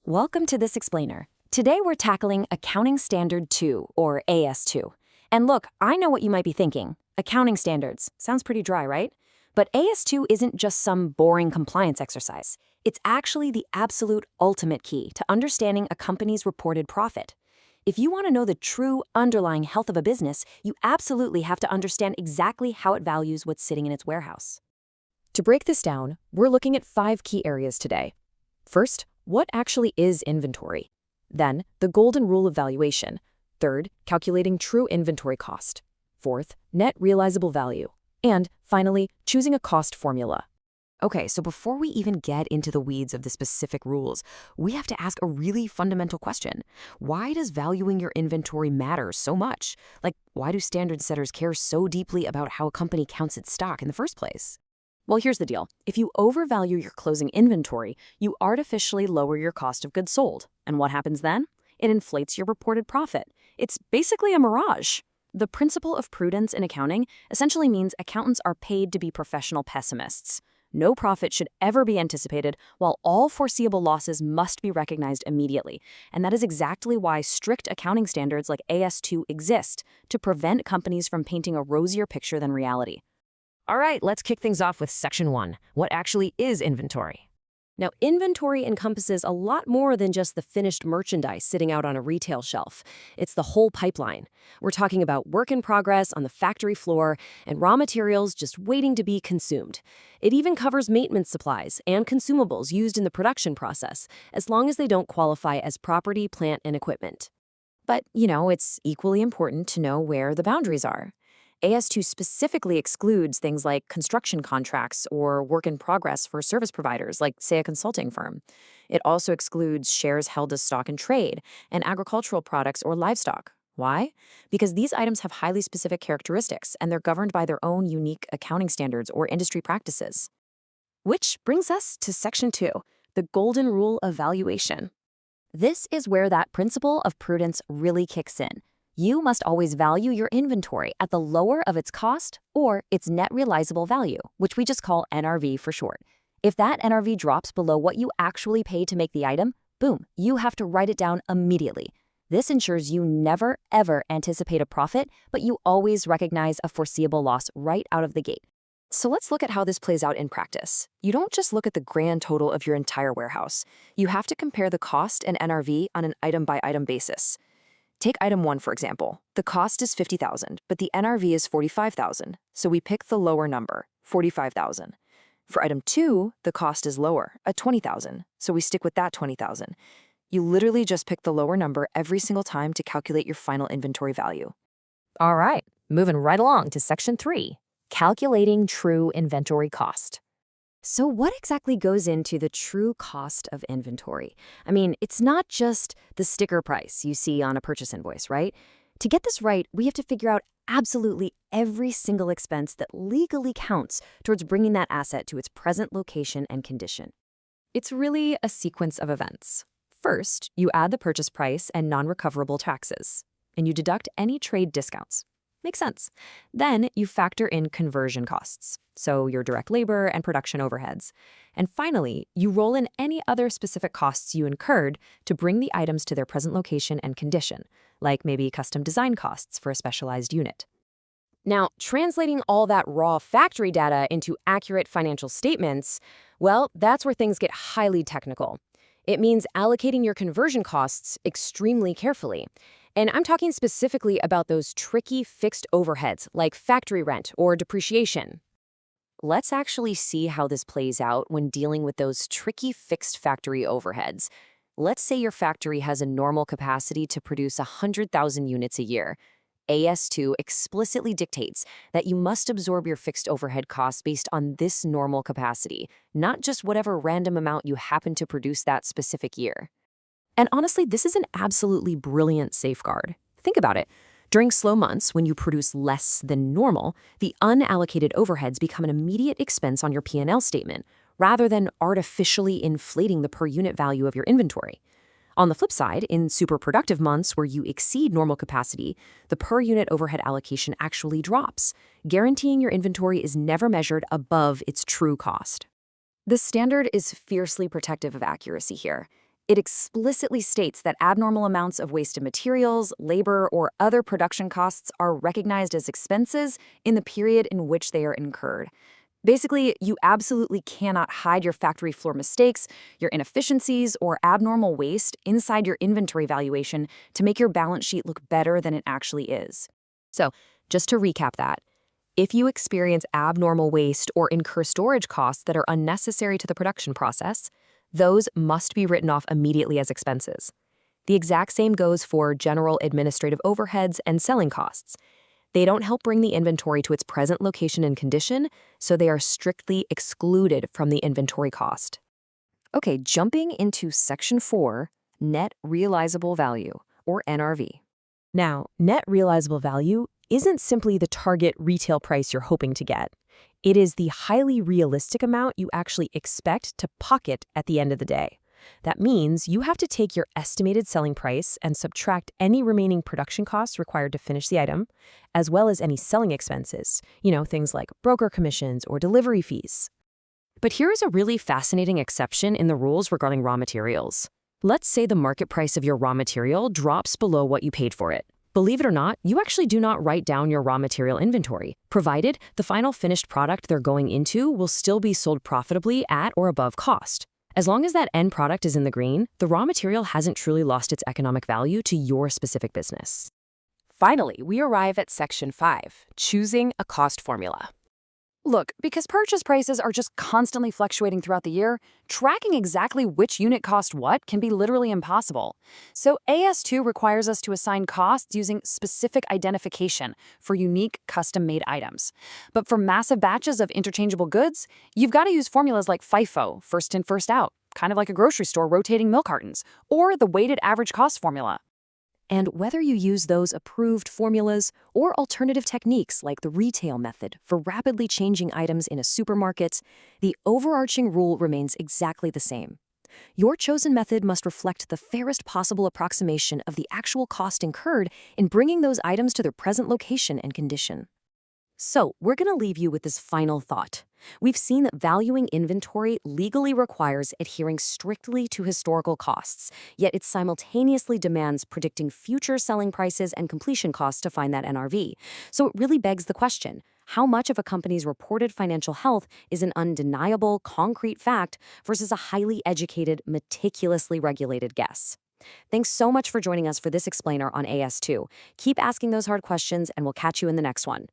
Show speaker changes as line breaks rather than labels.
Welcome to this explainer. Today we're tackling Accounting Standard 2, or AS2. And look, I know what you might be thinking. Accounting standards. Sounds pretty dry, right? But AS2 isn't just some boring compliance exercise. It's actually the absolute ultimate key to understanding a company's reported profit. If you want to know the true underlying health of a business, you absolutely have to understand exactly how it values what's sitting in its warehouse.
To break this down, we're looking at 5 key areas today. First, what actually is inventory? Then, the golden rule of valuation. Third, calculating true inventory cost. Fourth, net realizable value. And finally, choosing a cost formula.
Okay, so before we even get into the weeds of the specific rules, we have to ask a really fundamental question. Why does valuing your inventory matter so much? Like, why do standard setters care so deeply about how a company counts its stock in the first place? Well, here's the deal. If you overvalue your closing inventory, you artificially lower your cost of goods sold. And what happens then? It inflates your reported profit. It's basically a mirage. The principle of prudence in accounting essentially means accountants are paid to be professional pessimists. No profit should ever be anticipated, while all foreseeable losses must be recognized immediately. And that is exactly why strict accounting standards like AS2 exist, to prevent companies from painting a rosier picture than reality.
All right, let's kick things off with Section 1. What actually is inventory?
Now, inventory encompasses a lot more than just the finished merchandise sitting out on a retail shelf. It's the whole pipeline. We're talking about work in progress on the factory floor and raw materials just waiting to be consumed. It even covers maintenance supplies and consumables used in the production process, as long as they don't qualify as property, plant, and equipment.
But, it's equally important to know where the boundaries are. AS2 specifically excludes things like construction contracts or work in progress for service providers, like, say, a consulting firm. It also excludes shares held as stock in trade and agricultural products or livestock. Why? Because these items have highly specific characteristics, and they're governed by their own unique accounting standards or industry practices. Which brings us to Section 2, the golden rule of valuation. This is where that principle of prudence really kicks in. You must always value your inventory at the lower of its cost or its net realizable value, which we just call NRV for short. If that NRV drops below what you actually pay to make the item, boom, you have to write it down immediately. This ensures you never, ever anticipate a profit, but you always recognize a foreseeable loss right out of the gate. So let's look at how this plays out in practice. You don't just look at the grand total of your entire warehouse. You have to compare the cost and NRV on an item-by-item basis. Take item 1, for example. The cost is $50,000, but the NRV is $45,000, so we pick the lower number, $45,000. For item 2, the cost is lower, at $20,000, so we stick with that $20,000. You literally just pick the lower number every single time to calculate your final inventory value.
All right, moving right along to Section 3, calculating true inventory cost.
So what exactly goes into the true cost of inventory? I mean, it's not just the sticker price you see on a purchase invoice, right? To get this right, we have to figure out absolutely every single expense that legally counts towards bringing that asset to its present location and condition.
It's really a sequence of events. First, you add the purchase price and non-recoverable taxes, and you deduct any trade discounts. Makes sense. Then you factor in conversion costs, so your direct labor and production overheads. And finally, you roll in any other specific costs you incurred to bring the items to their present location and condition, like maybe custom design costs for a specialized unit.
Now, translating all that raw factory data into accurate financial statements, well, that's where things get highly technical. It means allocating your conversion costs extremely carefully. And I'm talking specifically about those tricky fixed overheads like factory rent or depreciation.
Let's actually see how this plays out when dealing with those tricky fixed factory overheads. Let's say your factory has a normal capacity to produce 100,000 units a year. AS2 explicitly dictates that you must absorb your fixed overhead costs based on this normal capacity, not just whatever random amount you happen to produce that specific year. And honestly, this is an absolutely brilliant safeguard. Think about it. During slow months, when you produce less than normal, the unallocated overheads become an immediate expense on your P&L statement, rather than artificially inflating the per unit value of your inventory. On the flip side, in super productive months where you exceed normal capacity, the per unit overhead allocation actually drops, guaranteeing your inventory is never measured above its true cost. The standard is fiercely protective of accuracy here. It explicitly states that abnormal amounts of wasted materials, labor, or other production costs are recognized as expenses in the period in which they are incurred. Basically, you absolutely cannot hide your factory floor mistakes, your inefficiencies, or abnormal waste inside your inventory valuation to make your balance sheet look better than it actually is.
So, just to recap that, if you experience abnormal waste or incur storage costs that are unnecessary to the production process, those must be written off immediately as expenses. The exact same goes for general administrative overheads and selling costs. They don't help bring the inventory to its present location and condition, so they are strictly excluded from the inventory cost.
Okay, jumping into Section 4, Net Realizable Value, or NRV.
Now, net realizable value isn't simply the target retail price you're hoping to get. It is the highly realistic amount you actually expect to pocket at the end of the day. That means you have to take your estimated selling price and subtract any remaining production costs required to finish the item, as well as any selling expenses, things like broker commissions or delivery fees.
But here is a really fascinating exception in the rules regarding raw materials. Let's say the market price of your raw material drops below what you paid for it. Believe it or not, you actually do not write down your raw material inventory, provided the final finished product they're going into will still be sold profitably at or above cost. As long as that end product is in the green, the raw material hasn't truly lost its economic value to your specific business.
Finally, we arrive at Section 5, Choosing a Cost Formula. Look, because purchase prices are just constantly fluctuating throughout the year, tracking exactly which unit cost what can be literally impossible. So AS2 requires us to assign costs using specific identification for unique custom-made items. But for massive batches of interchangeable goods, you've got to use formulas like FIFO, first in, first out, kind of like a grocery store rotating milk cartons, or the weighted average cost formula.
And whether you use those approved formulas or alternative techniques like the retail method for rapidly changing items in a supermarket, the overarching rule remains exactly the same. Your chosen method must reflect the fairest possible approximation of the actual cost incurred in bringing those items to their present location and condition. So, we're going to leave you with this final thought. We've seen that valuing inventory legally requires adhering strictly to historical costs, yet it simultaneously demands predicting future selling prices and completion costs to find that NRV. So it really begs the question, how much of a company's reported financial health is an undeniable, concrete fact versus a highly educated, meticulously regulated guess? Thanks so much for joining us for this explainer on AS2. Keep asking those hard questions, and we'll catch you in the next one.